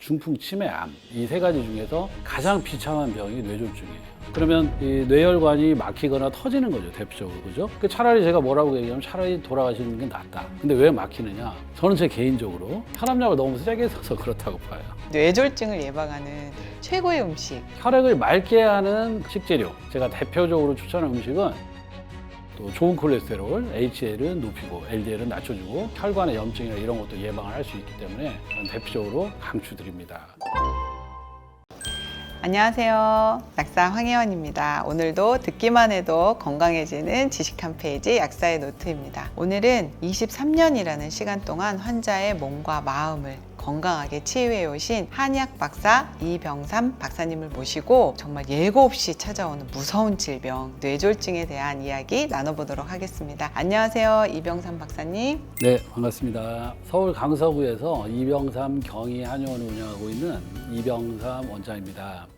중풍, 치매, 암 이 세 가지 중에서 가장 비참한 병이 뇌졸중이에요. 그러면 이 뇌혈관이 막히거나 터지는 거죠, 대표적으로. 그죠? 차라리 제가 뭐라고 얘기하면 차라리 돌아가시는 게 낫다. 근데 왜 막히느냐? 저는 제 개인적으로 혈압약을 너무 세게 써서 그렇다고 봐요. 뇌졸중을 예방하는 최고의 음식. 혈액을 맑게 하는 식재료, 제가 대표적으로 추천하는 음식은 또 좋은 콜레스테롤, HDL은 높이고 LDL은 낮춰주고 혈관의 염증이나 이런 것도 예방을 할 수 있기 때문에 저는 대표적으로 강추드립니다. 안녕하세요. 약사 황혜원입니다. 오늘도 듣기만 해도 건강해지는 지식 한 페이지 약사의 노트입니다. 오늘은 23년이라는 시간 동안 환자의 몸과 마음을 건강하게 치유해 오신 한의학 박사 이병삼 박사님을 모시고 정말 예고 없이 찾아오는 무서운 질병 뇌졸중에 대한 이야기 나눠보도록 하겠습니다. 안녕하세요, 이병삼 박사님. 네, 반갑습니다. 서울 강서구에서 이병삼 경희 한의원을 운영하고 있는 이병삼 원장입니다.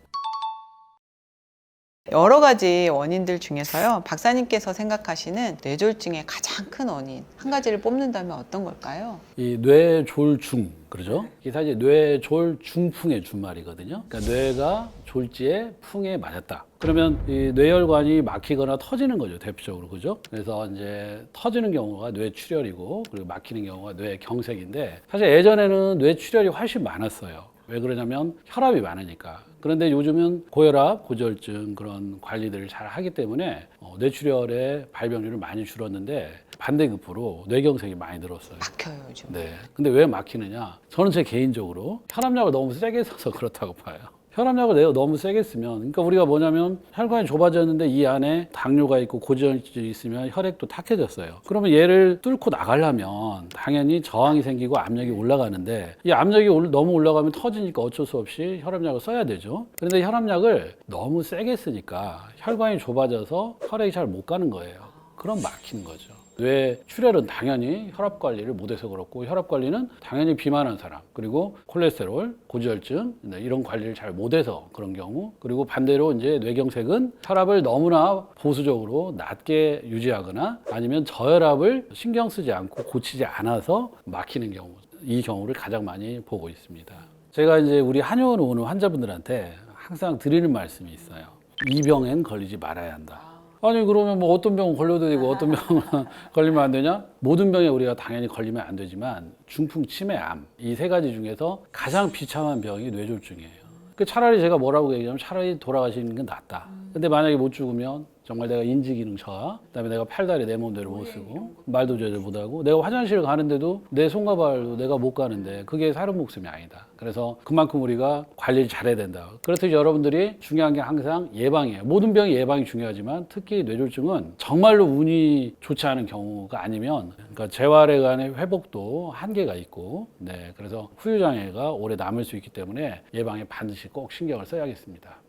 여러 가지 원인들 중에서요, 박사님께서 생각하시는 뇌졸중의 가장 큰 원인 한 가지를 뽑는다면 어떤 걸까요? 이 뇌졸중, 그러죠? 이게 사실 뇌졸중풍의 준말이거든요. 그러니까 뇌가 졸지에 풍에 맞았다. 그러면 이 뇌혈관이 막히거나 터지는 거죠, 대표적으로. 그죠? 그래서 이제 터지는 경우가 뇌출혈이고, 그리고 막히는 경우가 뇌경색인데, 사실 예전에는 뇌출혈이 훨씬 많았어요. 왜 그러냐면 혈압이 많으니까. 그런데 요즘은 고혈압, 고지혈증 그런 관리들을 잘 하기 때문에 뇌출혈의 발병률이 많이 줄었는데 반대급부로 뇌경색이 많이 늘었어요. 막혀요, 요즘. 네. 근데 왜 막히느냐? 저는 제 개인적으로 혈압약을 너무 세게 써서 그렇다고 봐요. 혈압약을 내가 너무 세게 쓰면, 그러니까 우리가 뭐냐면 혈관이 좁아졌는데 이 안에 당뇨가 있고 고지혈증이 있으면 혈액도 탁해졌어요. 그러면 얘를 뚫고 나가려면 당연히 저항이 생기고 압력이 올라가는데 이 압력이 너무 올라가면 터지니까 어쩔 수 없이 혈압약을 써야 되죠. 그런데 혈압약을 너무 세게 쓰니까 혈관이 좁아져서 혈액이 잘 못 가는 거예요. 그럼 막히는 거죠. 뇌출혈은 당연히 혈압 관리를 못해서 그렇고, 혈압 관리는 당연히 비만한 사람, 그리고 콜레스테롤, 고지혈증 이런 관리를 잘 못해서 그런 경우, 그리고 반대로 이제 뇌경색은 혈압을 너무나 보수적으로 낮게 유지하거나 아니면 저혈압을 신경 쓰지 않고 고치지 않아서 막히는 경우, 이 경우를 가장 많이 보고 있습니다. 제가 이제 우리 한의원 오는 환자분들한테 항상 드리는 말씀이 있어요. 이 병엔 걸리지 말아야 한다. 아니 그러면 뭐 어떤 병은 걸려도 되고 어떤 병은 걸리면 안 되냐? 모든 병에 우리가 당연히 걸리면 안 되지만 중풍, 치매, 암 이 세 가지 중에서 가장 비참한 병이 뇌졸중이에요. 차라리 제가 뭐라고 얘기하면 차라리 돌아가시는 게 낫다. 근데 만약에 못 죽으면 정말 내가 인지기능 저하, 그다음에 내가 팔다리 내 몸대로 못 쓰고 말도 제대로 못하고 내가 화장실 가는데도 내 손과 발도 내가 못 가는데 그게 사람 목숨이 아니다. 그래서 그만큼 우리가 관리를 잘해야 된다. 그렇듯이 여러분들이 중요한 게 항상 예방이에요. 모든 병이 예방이 중요하지만 특히 뇌졸중은 정말로 운이 좋지 않은 경우가 아니면 그러니까 재활에 관한 회복도 한계가 있고, 네, 그래서 후유장애가 오래 남을 수 있기 때문에 예방에 반드시 꼭 신경을 써야겠습니다.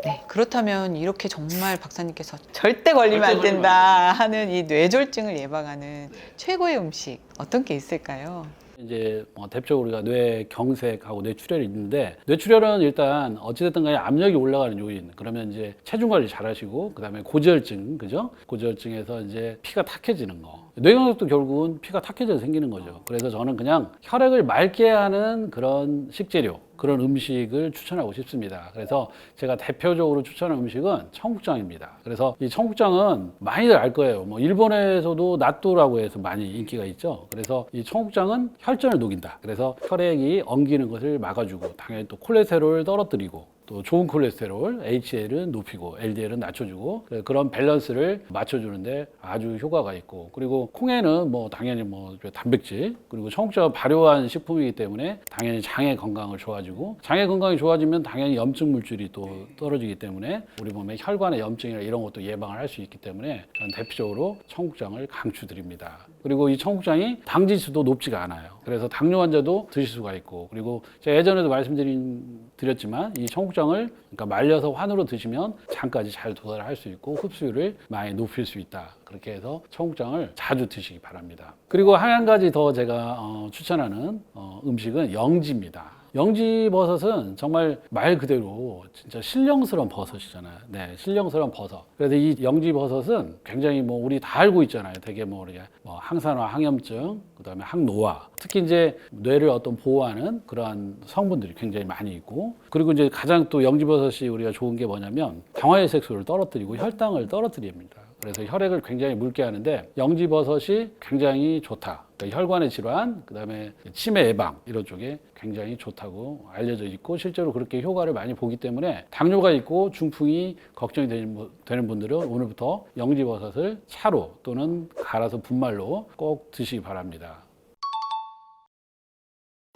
네, 그렇다면 이렇게 정말 박사님께서 절대 걸리면 안 된다 하는 이 뇌졸중을 예방하는 최고의 음식 어떤 게 있을까요? 이제 대표적으로 우리가 뇌경색하고 뇌출혈이 있는데, 뇌출혈은 일단 어찌됐든 간에 압력이 올라가는 요인, 그러면 이제 체중 관리 잘 하시고, 그 다음에 고지혈증, 그죠? 고지혈증에서 이제 피가 탁해지는 거. 뇌경색도 결국은 피가 탁해져서 생기는 거죠. 그래서 저는 그냥 혈액을 맑게 하는 그런 식재료, 그런 음식을 추천하고 싶습니다. 그래서 제가 대표적으로 추천하는 음식은 청국장입니다. 그래서 이 청국장은 많이들 알 거예요. 뭐 일본에서도 나또라고 해서 많이 인기가 있죠. 그래서 이 청국장은 혈전을 녹인다. 그래서 혈액이 엉기는 것을 막아주고 당연히 또 콜레스테롤을 떨어뜨리고 또 좋은 콜레스테롤, HDL은 높이고 LDL은 낮춰주고 그런 밸런스를 맞춰주는데 아주 효과가 있고, 그리고 콩에는 뭐 당연히 뭐 단백질, 그리고 청국장은 발효한 식품이기 때문에 당연히 장의 건강을 좋아지고, 장의 건강이 좋아지면 당연히 염증 물질이 또 떨어지기 때문에 우리 몸에 혈관의 염증이나 이런 것도 예방을 할 수 있기 때문에 저는 대표적으로 청국장을 강추드립니다. 그리고 이 청국장이 당 지수도 높지가 않아요. 그래서 당뇨 환자도 드실 수가 있고, 그리고 제가 예전에도 말씀드렸지만 이 청국장을 그러니까 말려서 환으로 드시면 장까지 잘 도달할 수 있고 흡수율을 많이 높일 수 있다. 그렇게 해서 청국장을 자주 드시기 바랍니다. 그리고 한 가지 더 제가 추천하는 음식은 영지입니다. 영지버섯은 정말 말 그대로 진짜 신령스러운 버섯이잖아요. 네, 신령스러운 버섯. 그래서 이 영지버섯은 굉장히 뭐 우리 다 알고 있잖아요. 되게 뭐 우리가 뭐 항산화, 항염증, 그다음에 항노화, 특히 이제 뇌를 어떤 보호하는 그러한 성분들이 굉장히 많이 있고, 그리고 이제 가장 또 영지버섯이 우리가 좋은 게 뭐냐면 당화혈색소를 떨어뜨리고 혈당을 떨어뜨립니다. 그래서 혈액을 굉장히 묽게 하는데 영지버섯이 굉장히 좋다. 그러니까 혈관의 질환, 그다음에 치매 예방 이런 쪽에 굉장히 좋다고 알려져 있고 실제로 그렇게 효과를 많이 보기 때문에 당뇨가 있고 중풍이 걱정이 되는 분들은 오늘부터 영지버섯을 차로 또는 갈아서 분말로 꼭 드시기 바랍니다.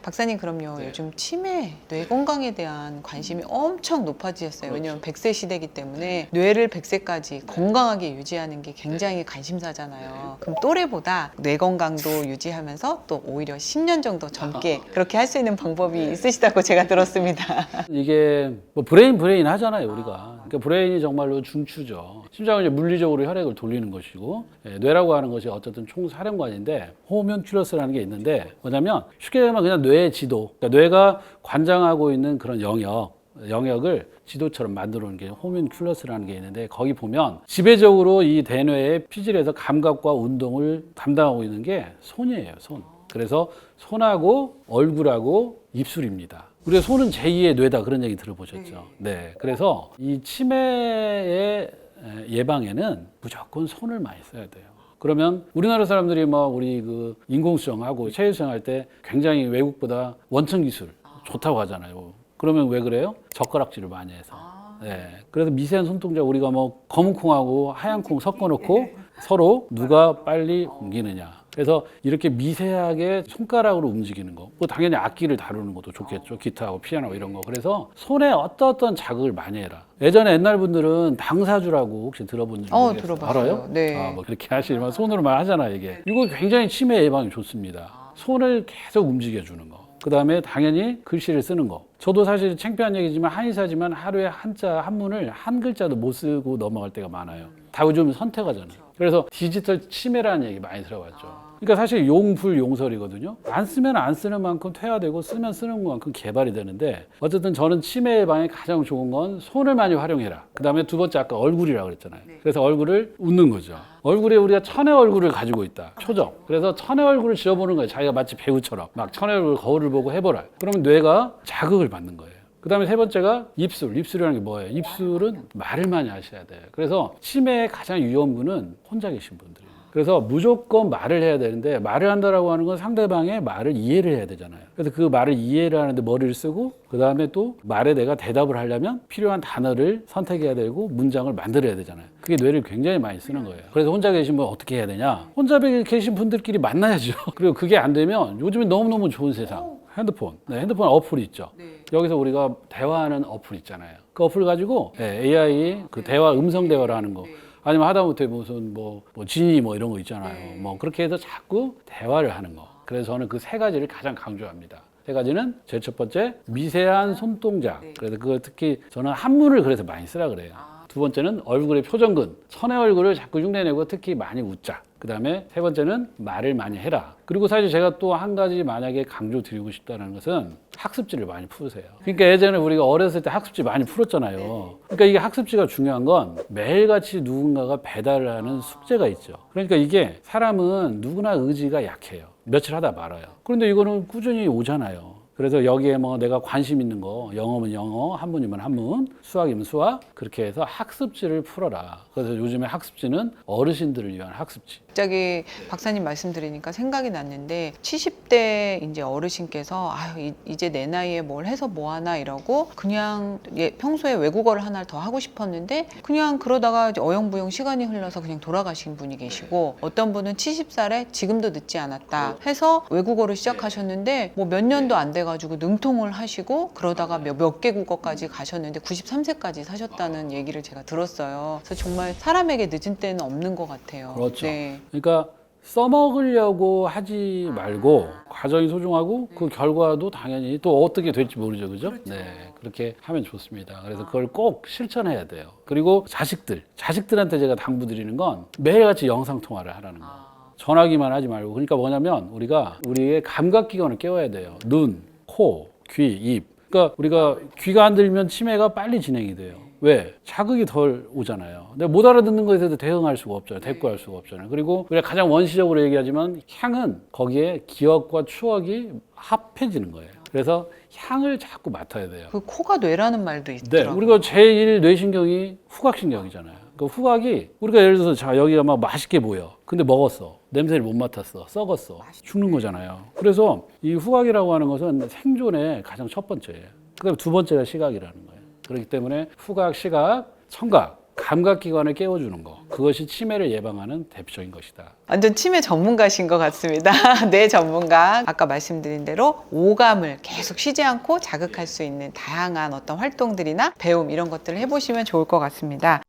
박사님 그럼요. 요즘 치매, 뇌 건강에 대한 관심이 엄청 높아지셨어요. 왜냐하면 100세 시대이기 때문에 뇌를 100세까지 건강하게 유지하는 게 굉장히 관심사잖아요. 그럼 또래보다 뇌 건강도 유지하면서 또 오히려 10년 정도 젊게 그렇게 할 수 있는 방법이 있으시다고 제가 들었습니다. 이게 뭐 브레인 하잖아요, 우리가. 그러니까 브레인이 정말로 중추죠. 심장은 이제 물리적으로 혈액을 돌리는 것이고, 뇌라고 하는 것이 어쨌든 총사령관인데 호뮨큘러스라는 게 있는데 뭐냐면 쉽게 얘기하면 그냥 뇌의 지도, 그러니까 뇌가 관장하고 있는 그런 영역을 지도처럼 만들어 놓은 게 호뮨큘러스라는 게 있는데 거기 보면 지배적으로 이 대뇌의 피질에서 감각과 운동을 담당하고 있는 게 손이에요, 손. 그래서 손하고 얼굴하고 입술입니다. 우리가 손은 제2의 뇌다 그런 얘기 들어보셨죠? 네. 그래서 이 치매의 예방에는 무조건 손을 많이 써야 돼요. 그러면 우리나라 사람들이 뭐 우리 그 인공수정하고 체외수정 할 때 굉장히 외국보다 원천 기술 좋다고 하잖아요. 그러면 왜 그래요? 젓가락질을 많이 해서. 네. 그래서 미세한 손동작 우리가 뭐 검은 콩하고 하얀 콩 섞어 놓고 서로 누가 빨리 옮기느냐. 그래서 이렇게 미세하게 손가락으로 움직이는 거. 뭐 당연히 악기를 다루는 것도 좋겠죠. 기타하고 피아노 이런 거. 그래서 손에 어떤 자극을 많이 해라. 예전에 옛날 분들은 방사주라고 혹시 들어본 적 있어요? 들어봤어요. 알아요? 네. 뭐 그렇게 하시면 손으로만 하잖아요, 이게. 이거 굉장히 치매 예방에 좋습니다. 손을 계속 움직여 주는 거. 그다음에 당연히 글씨를 쓰는 거. 저도 사실 창피한 얘기지만 한의사지만 하루에 한문을 한 글자도 못 쓰고 넘어갈 때가 많아요. 다 요즘 선택하잖아요. 그래서 디지털 치매라는 얘기 많이 들어봤죠. 그러니까 사실 용불용설이거든요. 안 쓰면 안 쓰는 만큼 퇴화되고 쓰면 쓰는 만큼 개발이 되는데 어쨌든 저는 치매 예방에 가장 좋은 건 손을 많이 활용해라. 그다음에 두 번째 아까 얼굴이라고 그랬잖아요. 그래서 얼굴을 웃는 거죠. 얼굴에 우리가 천의 얼굴을 가지고 있다. 초점. 그래서 천의 얼굴을 지어보는 거예요. 자기가 마치 배우처럼 막 천의 얼굴 거울을 보고 해보라. 그러면 뇌가 자극을 받는 거예요. 그 다음에 세 번째가 입술. 입술이라는 게 뭐예요? 입술은 말을 많이 하셔야 돼요. 그래서 치매의 가장 위험군은 혼자 계신 분들이에요. 그래서 무조건 말을 해야 되는데 말을 한다라고 하는 건 상대방의 말을 이해를 해야 되잖아요. 그래서 그 말을 이해를 하는데 머리를 쓰고 그 다음에 또 말에 내가 대답을 하려면 필요한 단어를 선택해야 되고 문장을 만들어야 되잖아요. 그게 뇌를 굉장히 많이 쓰는 거예요. 그래서 혼자 계신 분 어떻게 해야 되냐? 혼자 계신 분들끼리 만나야죠. 그리고 그게 안 되면 요즘에 너무너무 좋은 세상. 핸드폰. 네, 핸드폰 어플이 있죠. 여기서 우리가 대화하는 어플 있잖아요. 그 어플 가지고 AI 그 대화 음성 대화를 하는 거. 아니면 하다못해 무슨 뭐 지니 뭐 이런 거 있잖아요. 뭐 그렇게 해서 자꾸 대화를 하는 거. 그래서 저는 그 세 가지를 가장 강조합니다. 세 가지는 제일 첫 번째 미세한 손동작. 그래서 그거 특히 저는 한문을 그래서 많이 쓰라 그래요. 두 번째는 얼굴의 표정근. 천의 얼굴을 자꾸 흉내내고 특히 많이 웃자. 그 다음에 세 번째는 말을 많이 해라. 그리고 사실 제가 또 한 가지 만약에 강조 드리고 싶다는 것은 학습지를 많이 푸세요. 그러니까 예전에 우리가 어렸을 때 학습지 많이 풀었잖아요. 그러니까 이게 학습지가 중요한 건 매일같이 누군가가 배달을 하는 숙제가 있죠. 그러니까 이게 사람은 누구나 의지가 약해요. 며칠 하다 말아요. 그런데 이거는 꾸준히 오잖아요. 그래서 여기에 뭐 내가 관심 있는 거, 영어면 영어, 한문이면 한문, 수학이면 수학, 그렇게 해서 학습지를 풀어라. 그래서 요즘에 학습지는 어르신들을 위한 학습지. 갑자기 박사님 말씀드리니까 생각이 났는데 70대 이제 어르신께서 아유 이제 내 나이에 뭘 해서 뭐 하나 이러고 그냥 평소에 외국어를 하나 더 하고 싶었는데 그냥 그러다가 이제 어영부영 시간이 흘러서 그냥 돌아가신 분이 계시고 어떤 분은 70살에 지금도 늦지 않았다 해서 외국어를 시작하셨는데 뭐 몇 년도 안 돼가지고 능통을 하시고 그러다가 몇 개국어까지 가셨는데 93세까지 사셨다는 얘기를 제가 들었어요. 그래서 정말 사람에게 늦은 때는 없는 것 같아요. 그렇죠. 네. 그러니까 써먹으려고 하지 말고 과정이 소중하고 그 결과도 당연히 또 어떻게 될지 모르죠. 그죠? 네. 그렇게 하면 좋습니다. 그래서 그걸 꼭 실천해야 돼요. 그리고 자식들한테 제가 당부드리는 건 매일같이 영상통화를 하라는 거예요. 전화기만 하지 말고. 그러니까 뭐냐면 우리가 우리의 감각기관을 깨워야 돼요. 눈, 코, 귀, 입. 그러니까 우리가 귀가 안 들리면 치매가 빨리 진행이 돼요. 왜? 자극이 덜 오잖아요. 근데 못 알아듣는 것에 대해서 대응할 수가 없잖아요. 대꾸할 수가 없잖아요. 그리고 우리가 가장 원시적으로 얘기하지만 향은 거기에 기억과 추억이 합해지는 거예요. 그래서 향을 자꾸 맡아야 돼요. 그 코가 뇌라는 말도 네, 있더라고요. 우리가 제1 뇌신경이 후각신경이잖아요. 그 후각이 우리가 예를 들어서 자 여기가 막 맛있게 보여. 근데 먹었어. 냄새를 못 맡았어. 썩었어. 죽는 거잖아요. 그래서 이 후각이라고 하는 것은 생존의 가장 첫 번째예요. 그다음에 두 번째가 시각이라는 거예요. 그렇기 때문에 후각, 시각, 청각, 감각기관을 깨워주는 거. 그것이 치매를 예방하는 대표적인 것이다. 완전 치매 전문가신 것 같습니다. 뇌 전문가. 아까 말씀드린 대로 오감을 계속 쉬지 않고 자극할 수 있는 다양한 어떤 활동들이나 배움 이런 것들을 해보시면 좋을 것 같습니다.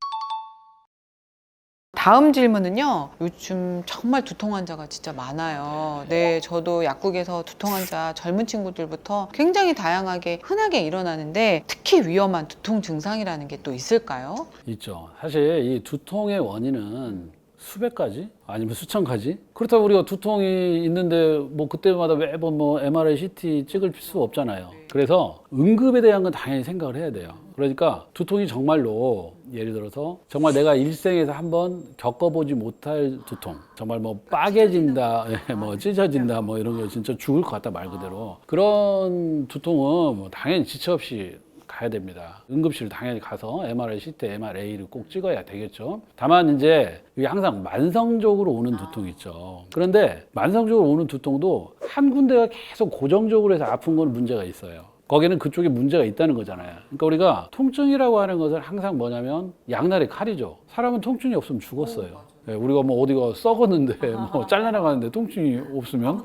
다음 질문은요. 요즘 정말 두통 환자가 진짜 많아요. 네, 저도 약국에서 두통 환자 젊은 친구들부터 굉장히 다양하게 흔하게 일어나는데 특히 위험한 두통 증상이라는 게 또 있을까요? 있죠. 사실 이 두통의 원인은 수백 가지 아니면 수천 가지. 그렇다고 우리가 두통이 있는데 뭐 그때마다 매번 뭐 MRI, CT 찍을 수 없잖아요. 그래서 응급에 대한 건 당연히 생각을 해야 돼요. 그러니까 두통이 정말로 예를 들어서 정말 내가 일생에서 한번 겪어보지 못할 두통, 정말 뭐 빠개진다, 뭐 찢어진다, 뭐 이런 거 진짜 죽을 것 같다 말 그대로 그런 두통은 뭐 당연히 지체 없이 가야 됩니다. 응급실 당연히 가서 MRI, CT, MRA를 꼭 찍어야 되겠죠. 다만 이제 이게 항상 만성적으로 오는 두통이 있죠. 그런데 만성적으로 오는 두통도 한 군데가 계속 고정적으로 해서 아픈 건 문제가 있어요. 거기는 그쪽에 문제가 있다는 거잖아요. 그러니까 우리가 통증이라고 하는 것은 항상 뭐냐면 양날의 칼이죠. 사람은 통증이 없으면 죽었어요. 예, 우리가 뭐 어디가 썩었는데 뭐 잘라나가는데 통증이 없으면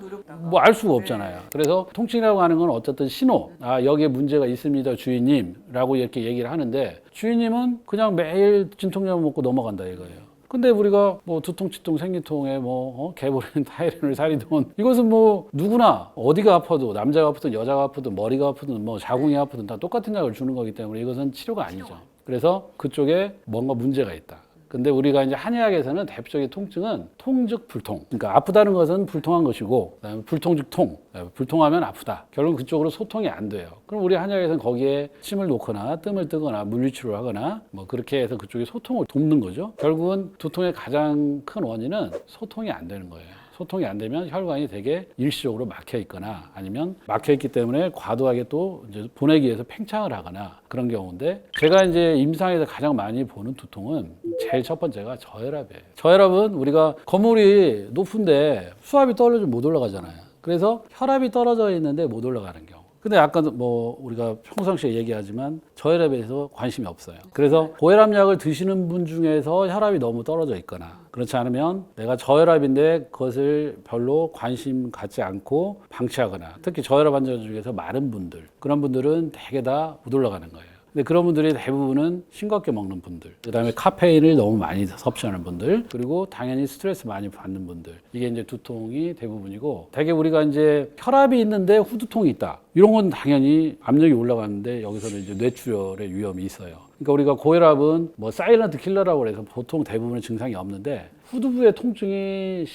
뭐 알 수가 없잖아요. 그래서 통증이라고 하는 건 어쨌든 신호. 아, 여기에 문제가 있습니다, 주인님라고 이렇게 얘기를 하는데 주인님은 그냥 매일 진통약 먹고 넘어간다 이거예요. 근데 우리가 뭐 두통, 치통, 생리통에 뭐 개보린 타이레놀, 사리돈 이것은 뭐 누구나 어디가 아파도 남자가 아프든 여자가 아프든 머리가 아프든 뭐 자궁이 아프든 다 똑같은 약을 주는 거기 때문에 이것은 치료가 아니죠. 그래서 그쪽에 뭔가 문제가 있다. 근데 우리가 이제 한의학에서는 대표적인 통증은 통즉 불통. 그러니까 아프다는 것은 불통한 것이고, 그다음에 불통즉 통. 불통하면 아프다. 결국은 그쪽으로 소통이 안 돼요. 그럼 우리 한의학에서는 거기에 침을 놓거나 뜸을 뜨거나 물리치료를 하거나 뭐 그렇게 해서 그쪽에 소통을 돕는 거죠. 결국은 두통의 가장 큰 원인은 소통이 안 되는 거예요. 소통이 안 되면 혈관이 되게 일시적으로 막혀 있거나 아니면 막혀 있기 때문에 과도하게 또 이제 보내기 위해서 팽창을 하거나 그런 경우인데 제가 이제 임상에서 가장 많이 보는 두통은 제일 첫 번째가 저혈압이에요. 저혈압은 우리가 건물이 높은데 수압이 떨어지면 못 올라가잖아요. 그래서 혈압이 떨어져 있는데 못 올라가는 경우. 근데 아까 뭐 우리가 평상시에 얘기하지만 저혈압에 대해서 관심이 없어요. 그래서 고혈압약을 드시는 분 중에서 혈압이 너무 떨어져 있거나 그렇지 않으면 내가 저혈압인데 그것을 별로 관심 갖지 않고 방치하거나 특히 저혈압 환자 중에서 마른 분들 그런 분들은 대개 다 못 올라가는 거예요. 근데 그런 분들이 대부분은 싱겁게 먹는 분들, 그다음에 카페인을 너무 많이 섭취하는 분들, 그리고 당연히 스트레스 많이 받는 분들. 이게 이제 두통이 대부분이고, 대개 우리가 이제 혈압이 있는데 후두통이 있다. 이런 건 당연히 압력이 올라가는데 여기서는 이제 뇌출혈의 위험이 있어요. 그러니까 우리가 고혈압은 뭐 사일런트 킬러라고 해서 보통 대부분의 증상이 없는데 후두부의 통증이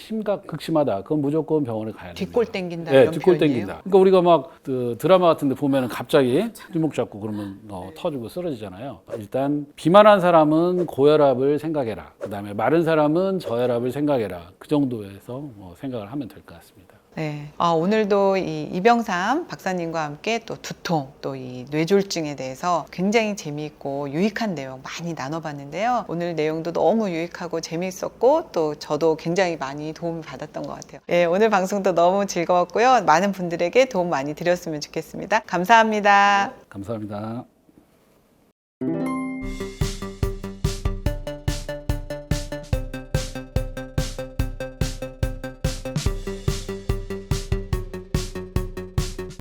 극심하다. 그건 무조건 병원에 가야 됩니다. 뒷골 땡긴다 네, 이런 뒷골 표현이에요? 땡긴다. 그러니까 우리가 막 그 드라마 같은데 보면은 갑자기 뒷목 잡고 그러면 터지고 쓰러지잖아요. 일단 비만한 사람은 고혈압을 생각해라. 그다음에 마른 사람은 저혈압을 생각해라. 그 정도에서 뭐 생각을 하면 될 것 같습니다. 네. 오늘도 이 이병삼 박사님과 함께 또 두통, 또 이 뇌졸중에 대해서 굉장히 재미있고 유익한 내용 많이 나눠봤는데요. 오늘 내용도 너무 유익하고 재미있었고 또 저도 굉장히 많이 도움을 받았던 것 같아요. 네, 오늘 방송도 너무 즐거웠고요. 많은 분들에게 도움 많이 드렸으면 좋겠습니다. 감사합니다. 감사합니다.